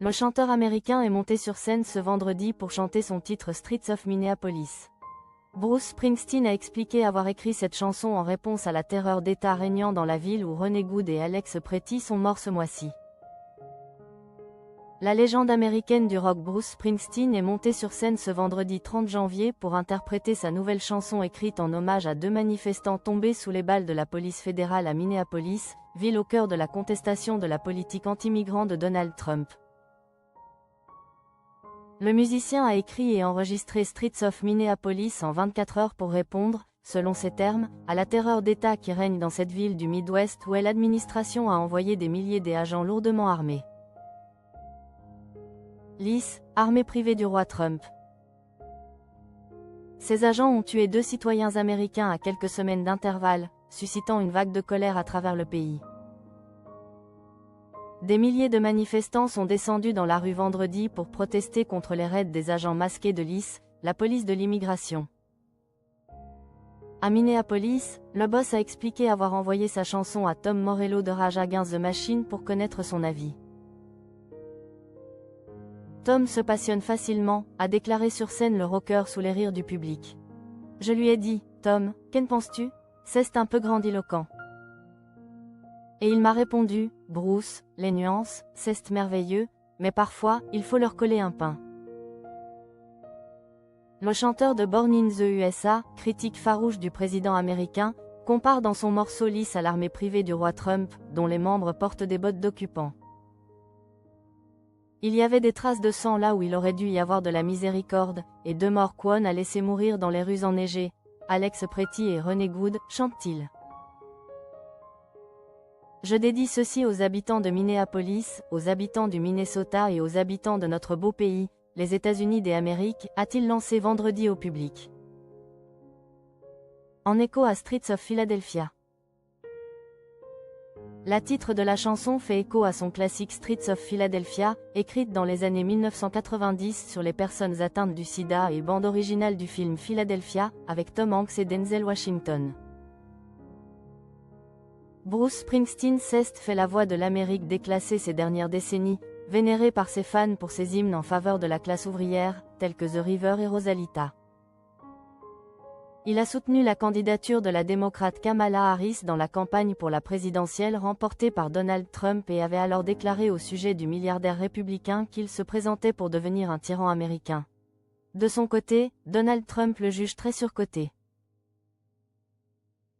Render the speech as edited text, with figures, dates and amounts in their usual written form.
Le chanteur américain est monté sur scène ce vendredi pour chanter son titre Streets of Minneapolis. Bruce Springsteen a expliqué avoir écrit cette chanson en réponse à la terreur d'État régnant dans la ville où Ronnie Good et Alex Pretty sont morts ce mois-ci. La légende américaine du rock Bruce Springsteen est monté sur scène ce vendredi 30 janvier pour interpréter sa nouvelle chanson écrite en hommage à 2 manifestants tombés sous les balles de la police fédérale à Minneapolis, ville au cœur de la contestation de la politique anti-migrant de Donald Trump. Le musicien a écrit et enregistré Streets of Minneapolis en 24 heures pour répondre, selon ses termes, à la terreur d'État qui règne dans cette ville du Midwest où l'administration a envoyé des milliers d'agents lourdement armés. Lice, armée privée du roi Trump. Ces agents ont tué 2 citoyens américains à quelques semaines d'intervalle, suscitant une vague de colère à travers le pays. Des milliers de manifestants sont descendus dans la rue vendredi pour protester contre les raids des agents masqués de l'ICE, la police de l'immigration. À Minneapolis, le boss a expliqué avoir envoyé sa chanson à Tom Morello de Rage Against the Machine pour connaître son avis. Tom se passionne facilement, a déclaré sur scène le rocker sous les rires du public. Je lui ai dit, Tom, qu'en penses-tu? C'est un peu grandiloquent. Et il m'a répondu, Bruce, les nuances, c'est merveilleux, mais parfois, il faut leur coller un pain. Le chanteur de Born in the USA, critique farouche du président américain, compare dans son morceau Lice à l'armée privée du roi Trump, dont les membres portent des bottes d'occupants. Il y avait des traces de sang là où il aurait dû y avoir de la miséricorde, et 2 morts qu'on a laissé mourir dans les rues enneigées. Alex Pretty et Ronnie Good, chante-t-il. Je dédie ceci aux habitants de Minneapolis, aux habitants du Minnesota et aux habitants de notre beau pays, les États-Unis d'Amérique, a-t-il lancé vendredi au public. En écho à Streets of Philadelphia. La titre de la chanson fait écho à son classique Streets of Philadelphia, écrite dans les années 1990 sur les personnes atteintes du sida et bande originale du film Philadelphia, avec Tom Hanks et Denzel Washington. Bruce Springsteen fait la voix de l'Amérique déclassée ces dernières décennies, vénéré par ses fans pour ses hymnes en faveur de la classe ouvrière, tels que The River et Rosalita. Il a soutenu la candidature de la démocrate Kamala Harris dans la campagne pour la présidentielle remportée par Donald Trump et avait alors déclaré au sujet du milliardaire républicain qu'il se présentait pour devenir un tyran américain. De son côté, Donald Trump le juge très surcoté.